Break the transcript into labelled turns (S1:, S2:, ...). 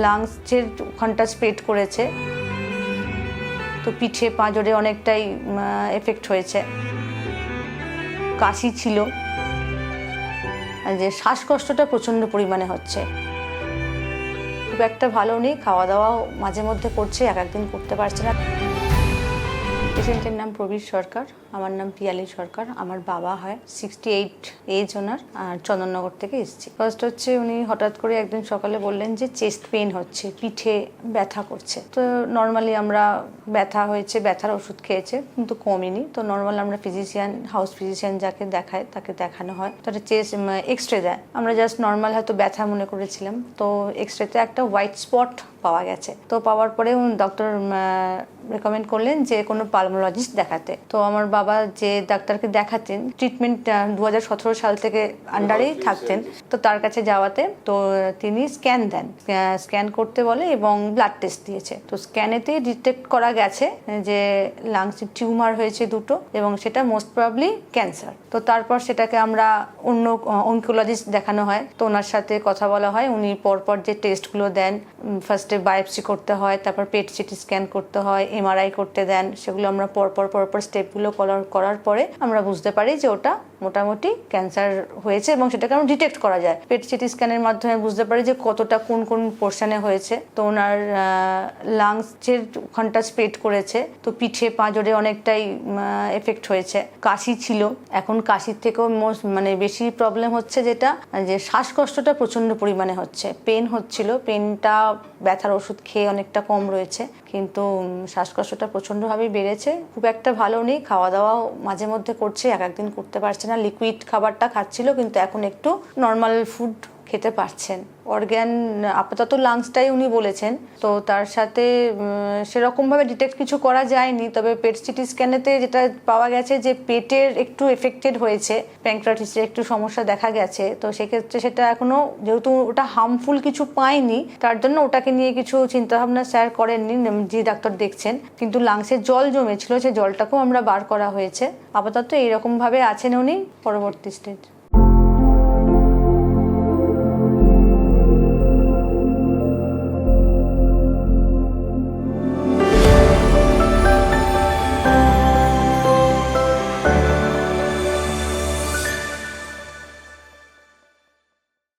S1: লাংসের ওখানটা স্প্রেড করেছে, তো পিঠে পাঁজরে অনেকটাই এফেক্ট হয়েছে। কাশি ছিল, আর যে শ্বাসকষ্টটা প্রচণ্ড পরিমাণে হচ্ছে। খুব একটা ভালো নেই, খাওয়া দাওয়াও মাঝে মধ্যে করছে, একদিন করতে পারছে না। পেশেন্টের নাম প্রবীর সরকার, আমার নাম পিয়ালি সরকার। আমার বাবা হয়, 68 এজ ওনার, আর চন্দননগর থেকে এসেছি। ফার্স্ট হচ্ছে উনি হঠাৎ করে একদিন সকালে বললেন যে চেস্ট পেইন হচ্ছে, পিঠে ব্যথা করছে। তো নর্মালি আমরা ব্যথা হয়েছে, ব্যথার ওষুধ খেয়েছে কিন্তু কমেনি। তো নর্মাল আমরা ফিজিশিয়ান, হাউস ফিজিশিয়ান যাকে দেখায় তাকে দেখানো হয়, তাহলে চেস্ট এক্সরে দেয়। আমরা জাস্ট নর্মাল হয়তো ব্যথা মনে করেছিলাম, তো এক্সরেতে একটা হোয়াইট স্পট পাওয়া গেছে। তো পাওয়ার পরে ডক্টর রেকমেন্ড করলেন যে কোনো পালমোলজিস্ট দেখাতে। তো আমার বাবা যে ডাক্তারকে দেখাতেন, ট্রিটমেন্ট 2017 সাল থেকে আন্ডারেই থাকতেন, তো তার কাছে যাওয়াতে তো তিনি স্ক্যান দেন, স্ক্যান করতে বলে এবং ব্লাড টেস্ট দিয়েছে। তো স্ক্যানেতে ডিটেক্ট করা গেছে যে লাংসে টিউমার হয়েছে দুটো, এবং সেটা মোস্ট প্রবাবলি ক্যান্সার। তো তারপর সেটাকে আমরা অন্য অনকোলজিস্ট দেখানো হয়, তো ওনার সাথে কথা বলা হয়। উনি পরপর যে টেস্টগুলো দেন, ফার্স্টে বায়োপসি করতে হয়, তারপর পেট সিটি স্ক্যান করতে হয়, এমআরআই করতে দেন। সেগুলো আমরা পরপর স্টেপগুলো করার পরে আমরা বুঝতে পারি যে ওটা মোটামুটি ক্যান্সার হয়েছে, এবং সেটাকে আমরা ডিটেক্ট করা যায়। পেট সিটি স্ক্যানের মাধ্যমে বুঝতে পারি যে কতটা কোন পোর্শনে হয়েছে। তো ওনার লাংসের ওখানটা স্প্রেড করেছে, তো পিঠে পাঁজরে অনেকটাই এফেক্ট হয়েছে। কাশি ছিল, এখন কাশির থেকেও বেশি প্রবলেম হচ্ছে যেটা, যে শ্বাসকষ্টটা প্রচণ্ড পরিমাণে হচ্ছে। পেন হচ্ছিল, পেনটা ব্যথার ওষুধ খেয়ে অনেকটা কম রয়েছে, কিন্তু শ্বাসকষ্টটা প্রচণ্ডভাবেই বেড়েছে। খুব একটা ভালো নেই, খাওয়া দাওয়াও মাঝে মধ্যে করছে, একদিন করতে পারছে না। লিকুইড খাবারটা খাচ্ছিল, কিন্তু এখন একটু নর্মাল ফুড খেতে পারছেন। অর্গ্যান আপাতত লাংসটাই উনি বলেছেন, তো তার সাথে সেরকমভাবে ডিটেক্ট কিছু করা যায়নি। তবে পেট সিটি স্ক্যানেতে যেটা পাওয়া গেছে যে পেটের একটু এফেক্টেড হয়েছে, প্যাঙ্ক্রাটিসের একটু সমস্যা দেখা গেছে। তো সেক্ষেত্রে সেটা এখনো, যেহেতু ওটা হার্মফুল কিছু পায়নি, তার জন্য ওটাকে নিয়ে কিছু চিন্তাভাবনা স্যার করেননি, যে ডাক্তার দেখছেন। কিন্তু লাংসের জল জমেছিল, সেই জলটাকেও আমরা বার করা হয়েছে। আপাতত এইরকমভাবে আছেন উনি, পরবর্তী স্টেজ।